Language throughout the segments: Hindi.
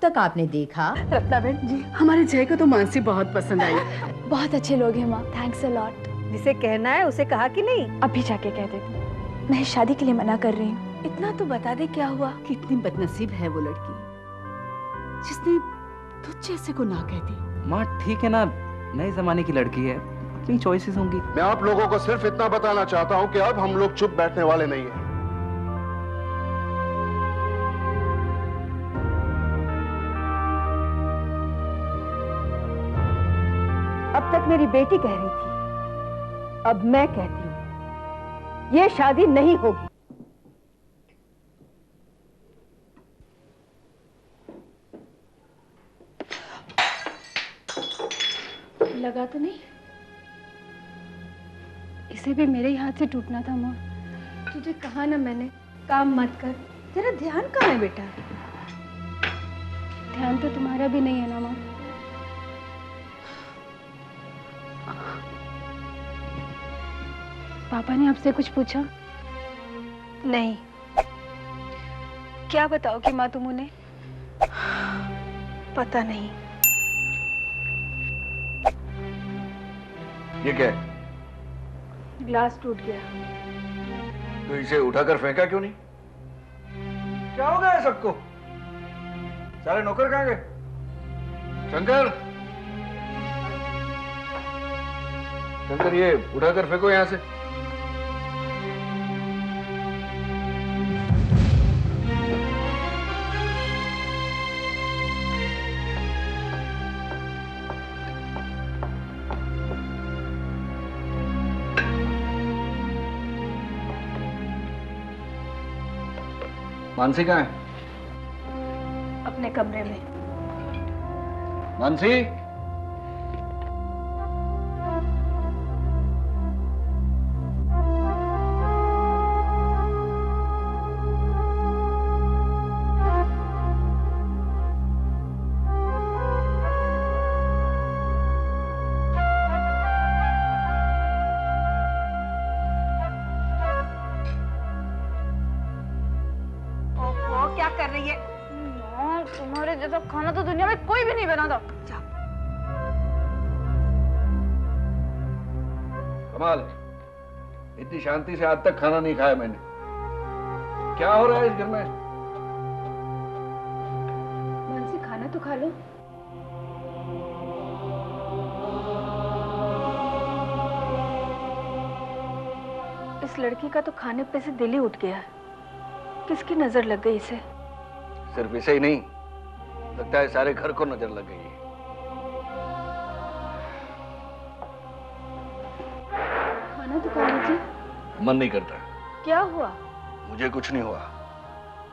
तक आपने देखा? रत्ना बहन जी, हमारे जय को तो मानसी बहुत पसंद आई। बहुत अच्छे लोग हैं माँ, थैंक्स अ लॉट। जिसे कहना है उसे कहा कि नहीं? अभी जाके कह देती हूँ। मैं शादी के लिए मना कर रही हूँ। इतना तो बता दे क्या हुआ। कितनी बदनसीब है वो लड़की जिसने तुझ जैसे को ना कह दी। माँ ठीक है ना, नए जमाने की लड़की है, अपनी चॉइसेस होंगी। मैं आप लोगों को सिर्फ इतना बताना चाहता हूं कि अब हम लोग चुप बैठने वाले नहीं हैं। अब तक मेरी बेटी कह रही थी, अब मैं कहती हूँ, ये शादी नहीं होगी। लगा तो नहीं? इसे भी मेरे ही हाथ से टूटना था माँ। तुझे कहा ना मैंने, काम मत कर। तेरा ध्यान कहाँ है बेटा? ध्यान तो तुम्हारा भी नहीं है ना माँ। पापा ने आपसे कुछ पूछा? नहीं। क्या बताओगी माँ तुम उन्हें? पता नहीं। ये क्या है? ग्लास टूट गया। तो इसे उठाकर फेंका क्यों नहीं? क्या हो गया सबको? सारे नौकर कहाँ गए? शंकर, शंकर ये उठाकर फेंको यहां से। मानसी कहाँ है? अपने कमरे में। मानसी, क्या कर रही है? तुम्हारे जैसा खाना तो दुनिया में कोई भी नहीं बनाता। कमाल, इतनी शांति से आज तक खाना नहीं खाया मैंने। क्या हो रहा है इस घर में? मानसी खाना तो खा लो। इस लड़की का तो खाने पे से दिल ही उठ गया है। किसकी नजर लग गई इसे? सिर्फ इसे ही नहीं, लगता है सारे घर को नजर लग गई है। खाना तो खा लीजिए। मन नहीं करता। क्या हुआ? मुझे कुछ नहीं हुआ,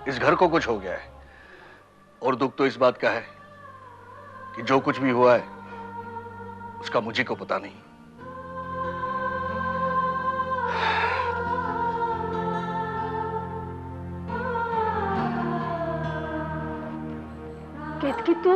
इस घर को कुछ हो गया है। और दुख तो इस बात का है कि जो कुछ भी हुआ है उसका मुझे को पता नहीं। केतकी तू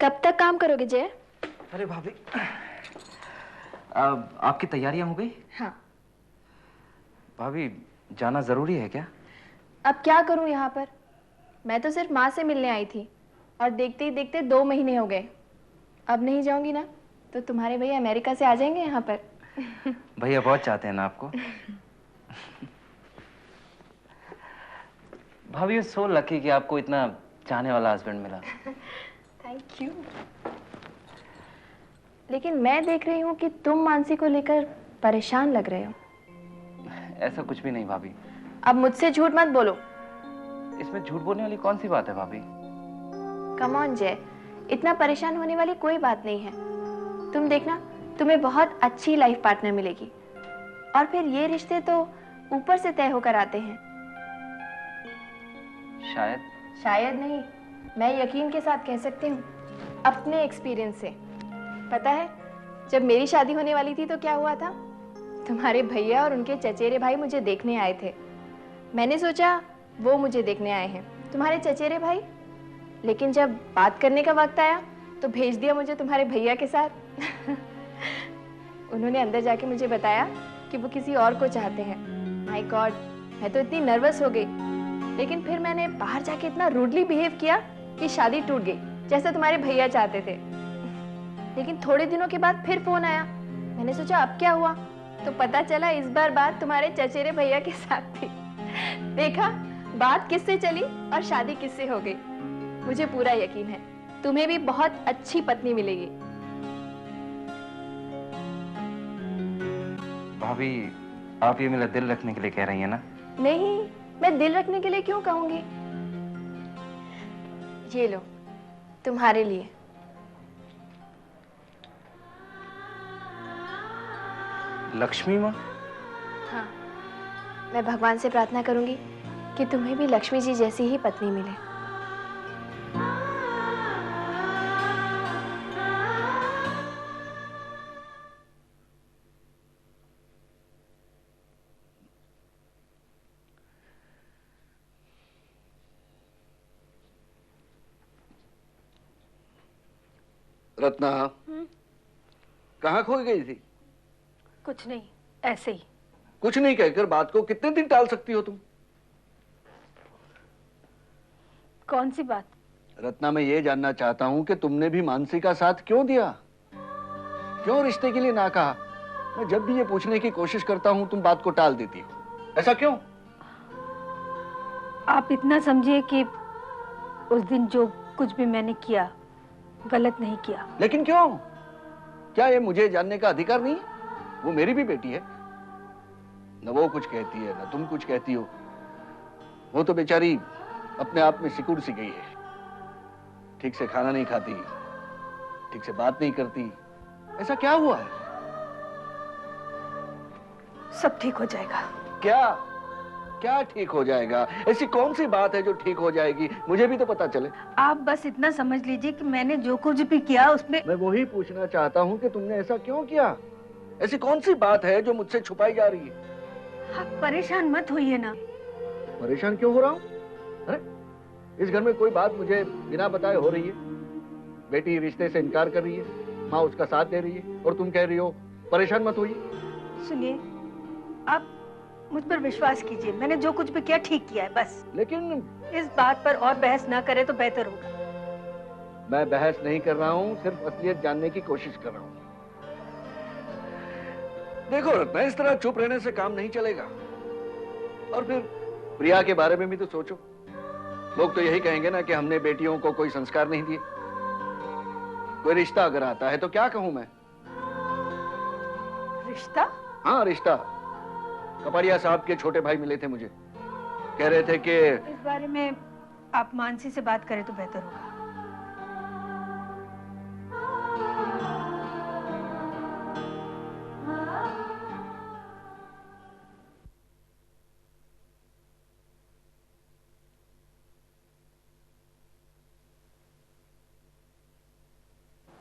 कब तक काम करोगे जय? अरे भाभी, आपकी तैयारियां हो गई? हाँ। भाभी जाना जरूरी है क्या? अब क्या करूं यहाँ पर? मैं तो सिर्फ माँ से मिलने आई थी और देखते ही देखते 2 महीने हो गए। अब नहीं जाऊंगी ना तो तुम्हारे भैया अमेरिका से आ जाएंगे यहाँ पर। भैया बहुत चाहते हैं ना आपको। भाभी सो लकी कि आपको इतना चाहने वाला हस्बैंड मिला। Thank you. लेकिन मैं देख रही हूँ कि तुम मानसी को लेकर परेशान लग रहे हो। ऐसा कुछ भी नहीं भाभी। अब मुझसे झूठ मत बोलो। इसमें झूठ बोलने वाली कौन सी बात है भाभी? कम ऑन जय, इतना परेशान होने वाली कोई बात नहीं है। तुम देखना, तुम्हें बहुत अच्छी लाइफ पार्टनर मिलेगी। और फिर ये रिश्ते तो ऊपर से तय होकर आते हैं। शायद। शायद नहीं, मैं यकीन के साथ कह सकती हूँ अपने एक्सपीरियंस से। पता है, जब मेरी शादी होने वाली थी तो क्या हुआ था? तुम्हारे भैया और उनके चचेरे भाई मुझे देखने आए थे। मैंने सोचा वो मुझे देखने आए हैं, तुम्हारे चचेरे भाई। लेकिन जब बात करने का वक्त आया तो भेज दिया मुझे तुम्हारे भैया के साथ। उन्होंने अंदर जाके मुझे बताया कि वो किसी और को चाहते हैं। माय गॉड, मैं तो इतनी नर्वस हो गई। लेकिन फिर मैंने बाहर जाके इतना रूडली बिहेव किया कि शादी टूट गई, जैसा तुम्हारे भैया चाहते थे। लेकिन थोड़े दिनों के बाद फिर फोन आया। मैंने सोचा अब क्या हुआ, तो पता चला इस बार बात तुम्हारे चचेरे भैया के साथ थी। देखा, बात किससे चली और शादी किससे हो गई। मुझे पूरा यकीन है तुम्हें भी बहुत अच्छी पत्नी मिलेगी। भाभी, आप ये मेरा दिल रखने के लिए कह रही हैं ना? नहीं, मैं दिल रखने के लिए क्यों कहूंगी। ये लो, तुम्हारे लिए। लक्ष्मी माँ? हाँ, मैं भगवान से प्रार्थना करूंगी कि तुम्हें भी लक्ष्मी जी जैसी ही पत्नी मिले। रत्ना, कहाँ खो गई थी? कुछ नहीं, ऐसे ही। कुछ नहीं कहकर बात को कितने दिन टाल सकती हो तुम? कौन सी बात? रत्ना, मैं ये जानना चाहता हूँ कि तुमने भी मानसी का साथ क्यों दिया? क्यों रिश्ते के लिए ना कहा? मैं जब भी ये पूछने की कोशिश करता हूँ तुम बात को टाल देती हो। ऐसा क्यों? आप इतना समझिए कि उस दिन जो कुछ भी मैंने किया गलत नहीं किया। लेकिन क्यों? क्या ये मुझे जानने का अधिकार नहीं है? वो मेरी भी बेटी है। न वो कुछ कहती है न तुम कुछ कहती हो। वो तो बेचारी अपने आप में सिकुड़ सी गई है। ठीक से खाना नहीं खाती, ठीक से बात नहीं करती। ऐसा क्या हुआ है? सब ठीक हो जाएगा। क्या क्या ठीक हो जाएगा? ऐसी कौन सी बात है जो ठीक हो जाएगी? मुझे भी तो पता चले। आप बस इतना समझ लीजिए कि मैंने जो कुछ भी किया उसमें। मैं वही पूछना चाहता हूँ कि तुमने ऐसा क्यों किया? ऐसी कौन सी बात है जो मुझसे छुपाई जा रही है? आप परेशान मत होइए ना। परेशान क्यों हो रहा हूँ? अरे, इस घर में कोई बात मुझे बिना बताए हो रही है। बेटी रिश्ते से इनकार कर रही है, माँ उसका साथ दे रही है, और तुम कह रही हो परेशान मत होइए। सुनिए, आप मुझ पर विश्वास कीजिए, मैंने जो कुछ भी किया ठीक किया है बस। लेकिन इस बात पर और बहस ना करे तो बेहतर होगा। मैं बहस नहीं कर रहा हूँ, सिर्फ असलियत जानने की कोशिश कर रहा हूँ। देखो रत्ना, इस तरह चुप रहने से काम नहीं चलेगा। और फिर प्रिया के बारे में भी तो सोचो। लोग तो यही कहेंगे ना कि हमने बेटियों को कोई संस्कार नहीं दिए। कोई रिश्ता अगर आता है तो क्या कहूं मैं? रिश्ता? हाँ, रिश्ता। कपाड़िया साहब के छोटे भाई मिले थे मुझे, कह रहे थे कि इस बारे में आप मानसी से बात करें तो बेहतर होगा।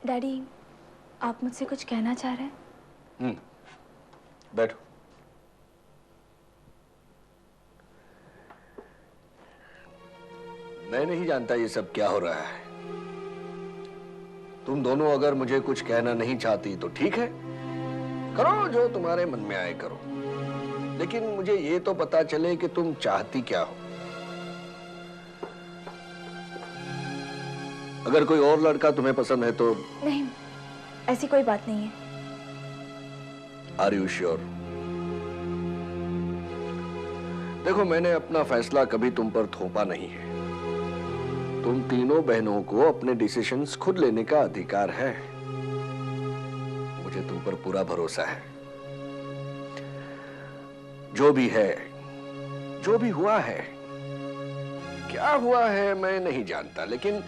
डैडी, आप मुझसे कुछ कहना चाह रहे हैं? बैठो। मैं नहीं जानता ये सब क्या हो रहा है। तुम दोनों अगर मुझे कुछ कहना नहीं चाहती तो ठीक है, करो जो तुम्हारे मन में आए करो। लेकिन मुझे ये तो पता चले कि तुम चाहती क्या हो। अगर कोई और लड़का तुम्हें पसंद है तो? नहीं, ऐसी कोई बात नहीं है। Are you sure? देखो, मैंने अपना फैसला कभी तुम पर थोपा नहीं है। तुम तीनों बहनों को अपने डिसीजंस खुद लेने का अधिकार है। मुझे तुम पर पूरा भरोसा है। जो भी है, जो भी हुआ है, क्या हुआ है मैं नहीं जानता, लेकिन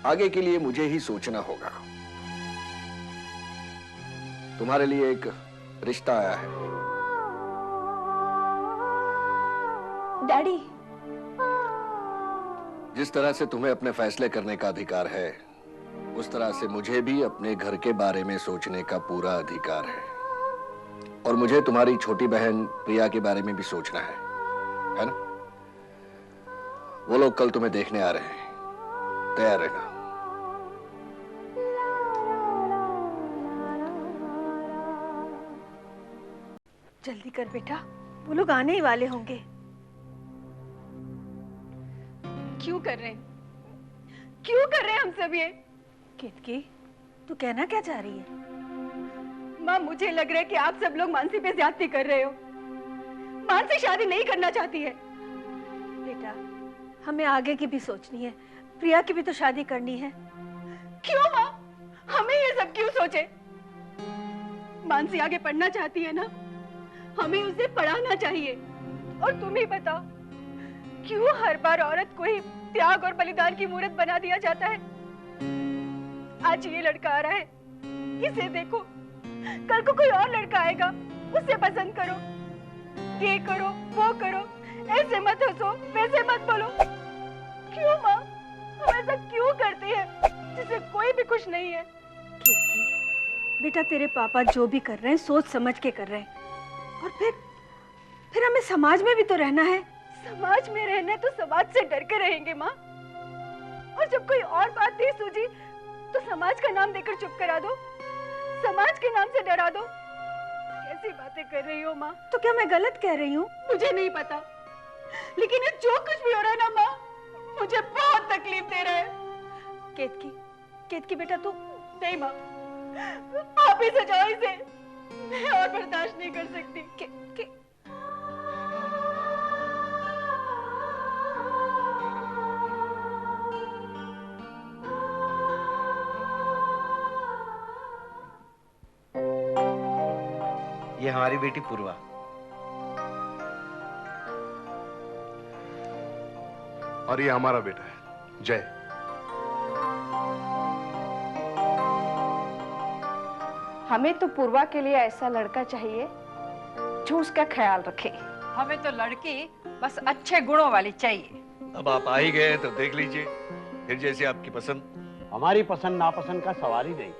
आगे के लिए मुझे ही सोचना होगा। तुम्हारे लिए एक रिश्ता आया है। डैडी, जिस तरह से तुम्हें अपने फैसले करने का अधिकार है, उस तरह से मुझे भी अपने घर के बारे में सोचने का पूरा अधिकार है। और मुझे तुम्हारी छोटी बहन प्रिया के बारे में भी सोचना है ना? वो लोग कल तुम्हें देखने आ रहे हैं, तैयार रहना। जल्दी कर बेटा, वो लोग आने ही वाले होंगे। क्यों कर रहे हैं? क्यों कर रहे हैं हम सब ये? केतकी, तू कहना क्या चाह रही है? माँ, मुझे लग रहा है कि आप सब लोग मानसी पे ज्यादती कर रहे हो। मानसी शादी नहीं करना चाहती है। बेटा, हमें आगे की भी सोचनी है, प्रिया की भी तो शादी करनी है। क्यों माँ? हमें ये सब क्यों सोचे? मानसी आगे पढ़ना चाहती है ना, हमें उसे पढ़ाना चाहिए। और तुम ही बताओ, क्यों हर बार औरत को ही त्याग और बलिदान की मूर्त बना दिया जाता है? आज ये लड़का आ रहा है, इसे देखो, कल को कोई और लड़का आएगा, उसे पसंद करो, ये करो, वो करो, ऐसे मत हंसो, वैसे मत बोलो। क्यों माँ, हम ऐसा क्यों करती है जिससे कोई भी खुश नहीं है? केतकी, बेटा तेरे पापा जो भी कर रहे हैं सोच समझ के कर रहे हैं। और फिर हमें समाज में भी तो रहना है। समाज में रहना तो समाज से डर के रहेंगे माँ। और जब कोई और बात नहीं सूझी तो समाज का नाम देकर चुप करा दो, समाज के नाम से डरा दो। कैसी बातें कर रही हो माँ? तो क्या मैं गलत कह रही हूँ? मुझे नहीं पता, लेकिन ये जो कुछ भी हो रहा है ना माँ, मुझे बहुत तकलीफ दे रहा है। केतकी बेटा, तू नहीं माँ, आप ही सजाओ इसे, मैं और बर्दाश्त नहीं कर सकती। ये हमारी बेटी पूर्वा। और ये हमारा बेटा है जय। हमें तो पूर्वा के लिए ऐसा लड़का चाहिए जो उसका ख्याल रखे। हमें तो लड़की बस अच्छे गुणों वाली चाहिए। अब आप आ ही गए हैं तो देख लीजिए, फिर जैसे आपकी पसंद। हमारी पसंद नापसंद का सवाल ही नहीं है,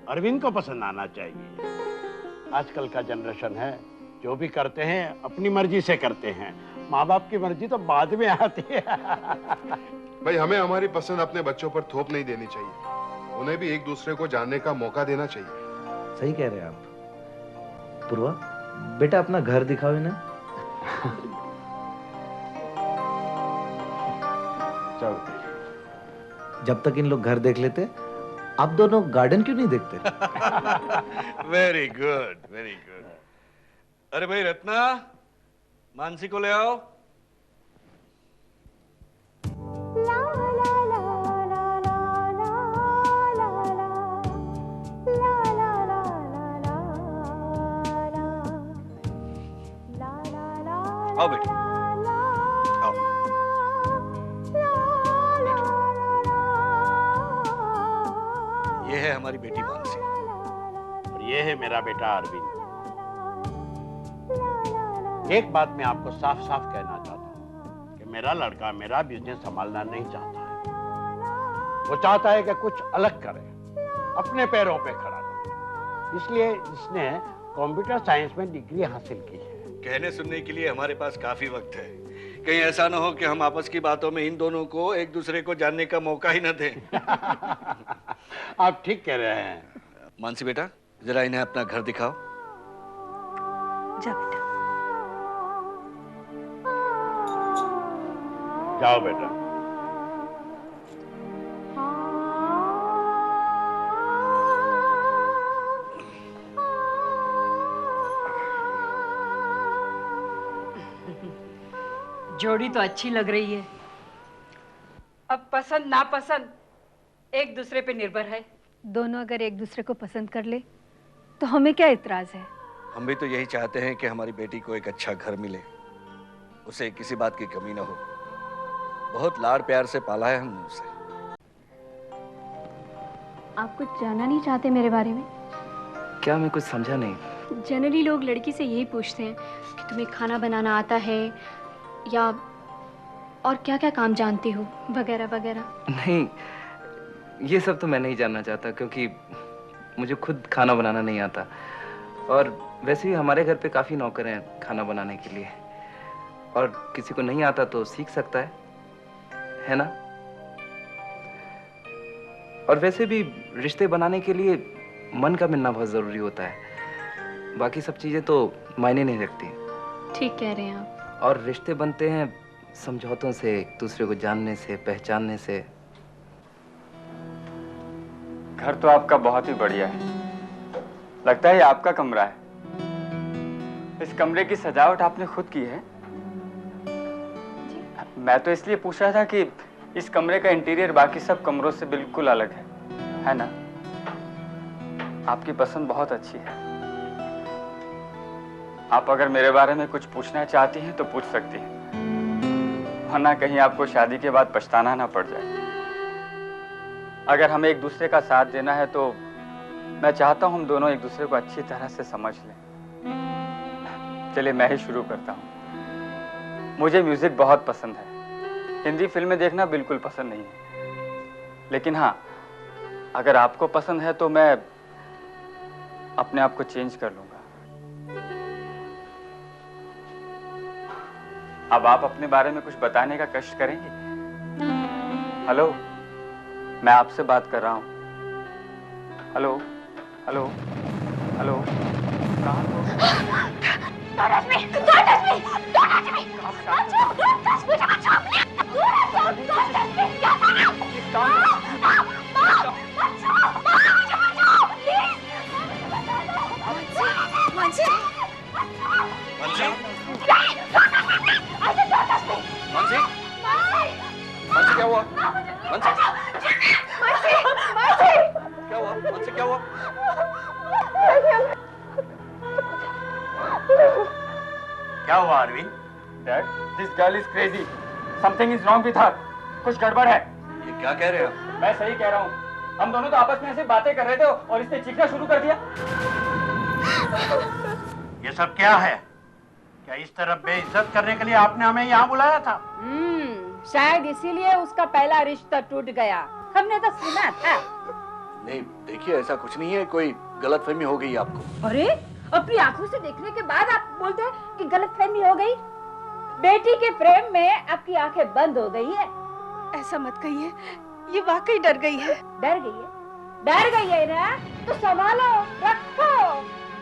अरविंद को पसंद आना चाहिए। आजकल का जनरेशन है, जो भी करते हैं अपनी मर्जी से करते हैं, माँ बाप की मर्जी तो बाद में आती है। भाई, हमें हमारी पसंद अपने बच्चों पर थोप नहीं देनी चाहिए, उन्हें भी एक दूसरे को जानने का मौका देना चाहिए। सही कह रहे हैं आप। पूर्वा, बेटा अपना घर दिखाओ इन्हें। चलो। जब तक इन लोग घर देख लेते, आप दोनों गार्डन क्यों नहीं देखते? Very good, very good. अरे भाई रत्ना, मानसी को ले आओ। आओ बेटी, आओ। ये है हमारी बेटी मानसी, और ये है मेरा बेटा अरविंद। एक बात मैं आपको साफ साफ कहना चाहता हूँ कि मेरा लड़का मेरा बिजनेस संभालना नहीं चाहता है। वो चाहता है कि कुछ अलग करे, अपने पैरों पे खड़ा रहे। इसलिए इसने कंप्यूटर साइंस में डिग्री हासिल की है। कहने सुनने के लिए हमारे पास काफी वक्त है। कहीं ऐसा ना हो कि हम आपस की बातों में इन दोनों को एक दूसरे को जानने का मौका ही न दें। आप ठीक कह रहे हैं। मानसी बेटा, जरा इन्हें अपना घर दिखाओ। जा बेटा। जाओ बेटा। जोड़ी तो अच्छी लग रही है। अब पसंद नापसंद एक दूसरे पे निर्भर है। दोनों अगर एक दूसरे को पसंद कर ले तो हमें क्या इतराज है? हम भी तो यही चाहते हैं कि हमारी बेटी को एक अच्छा घर मिले, उसे किसी बात की कमी ना हो। बहुत लाड़ प्यार से पाला है हमने उसे। आप कुछ जानना नहीं चाहते मेरे बारे में? क्या? मैं कुछ समझा नहीं। जनरली लोग लड़की से यही पूछते हैं कि तुम्हें खाना बनाना आता है या और क्या क्या काम जानती हो वगैरह वगैरह? नहीं, ये सब तो मैं नहीं जानना चाहता, क्योंकि मुझे खुद खाना बनाना नहीं आता। और वैसे भी हमारे घर पे काफ़ी नौकर हैं खाना बनाने के लिए, और किसी को नहीं आता तो सीख सकता है ना? और वैसे भी रिश्ते बनाने के लिए मन का मिलना बहुत ज़रूरी होता है, बाकी सब चीज़ें तो मायने नहीं रखती। ठीक कह रहे हैं आप। और रिश्ते बनते हैं समझौतों से, एक दूसरे को जानने से, पहचानने से। घर तो आपका बहुत ही बढ़िया है, लगता है ये आपका कमरा है। इस कमरे की सजावट आपने खुद की है? मैं तो इसलिए पूछ रहा था कि इस कमरे का इंटीरियर बाकी सब कमरों से बिल्कुल अलग है ना? आपकी पसंद बहुत अच्छी है। आप अगर मेरे बारे में कुछ पूछना चाहती हैं तो पूछ सकती हैं, वरना कहीं आपको शादी के बाद पछताना ना पड़ जाए। अगर हमें एक दूसरे का साथ देना है तो मैं चाहता हूं हम दोनों एक दूसरे को अच्छी तरह से समझ लें। चलिए मैं ही शुरू करता हूं। मुझे म्यूजिक बहुत पसंद है, हिंदी फिल्में देखना बिल्कुल पसंद नहीं है, लेकिन हाँ, अगर आपको पसंद है तो मैं अपने आप को चेंज कर लूंगा। अब आप अपने बारे में कुछ बताने का कष्ट करेंगे? हेलो, मैं आपसे बात कर रहा हूं। हेलो हेलो हेलो, क्या हुआ? क्या हुआ? मनसी क्या हुआ? क्या हुआ Arvind? Dad, this girl is crazy. Something is wrong with her. कुछ गड़बड़ है। ये क्या कह रहे हो? मैं सही कह रहा हूँ। हम दोनों तो आपस में ऐसे बातें कर रहे थे और इसने चीखना शुरू कर दिया। ये सब क्या है? क्या इस तरह बेइज्जत करने के लिए आपने हमें यहाँ बुलाया था? शायद इसीलिए उसका पहला रिश्ता टूट गया। हमने तो सुना था। नहीं, देखिए ऐसा कुछ नहीं है, कोई गलतफहमी हो गई आपको। अरे, अपनी आंखों से देखने के बाद आप बोलते हैं कि गलतफहमी हो गई? बेटी के प्रेम में आपकी आंखें बंद हो गई है। ऐसा मत कहिए, ये वाकई डर गई है। डर गई है? डर गई है ना? तो संभालो, रखो।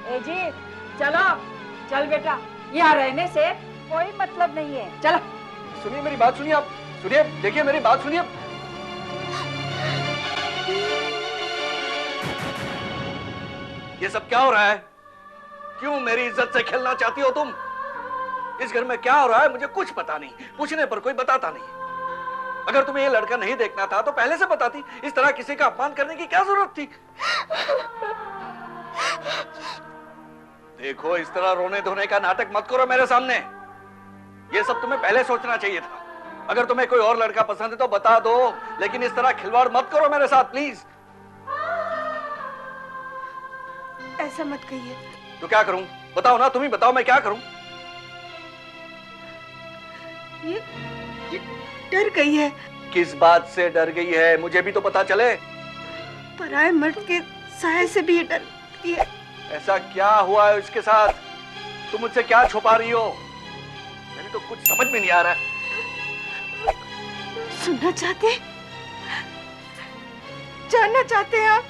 ए जी, चलो, चल बेटा, यहाँ रहने से कोई मतलब नहीं है। चलो। सुनिए मेरी बात, सुनिए आप, सुनिए, देखिए मेरी बात सुनिए। ये सब क्या हो रहा है? क्यों मेरी इज्जत से खेलना चाहती हो तुम? इस घर में क्या हो रहा है मुझे कुछ पता नहीं, पूछने पर कोई बताता नहीं। अगर तुम्हें ये लड़का नहीं देखना था तो पहले से बताती। इस तरह किसी का अपमान करने की क्या जरूरत थी? देखो, इस तरह रोने धोने का नाटक मत करो मेरे सामने। ये सब तुम्हें पहले सोचना चाहिए था। अगर तुम्हें कोई और लड़का पसंद है तो बता दो, लेकिन इस तरह खिलवाड़ मत करो मेरे साथ, प्लीज। ऐसा मत कहिए। तो क्या करूं? बताओ ना, तुम ही बताओ, मैं क्या करूं? ये डर गई है। किस बात से डर गई है? मुझे भी तो पता चले। पराये मर्द के साये से भी ये डरती है। ऐसा क्या हुआ है उसके साथ? तुम मुझसे क्या छुपा रही हो? मेरी तो कुछ समझ में नहीं आ रहा है। सुनना चाहते? जानना चाहते हैं आप?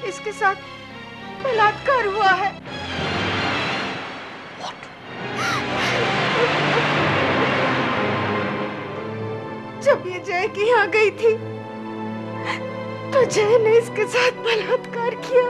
इसके साथ बलात्कार हुआ है। जब ये जय की यहाँ गई थी तो जय ने इसके साथ बलात्कार किया।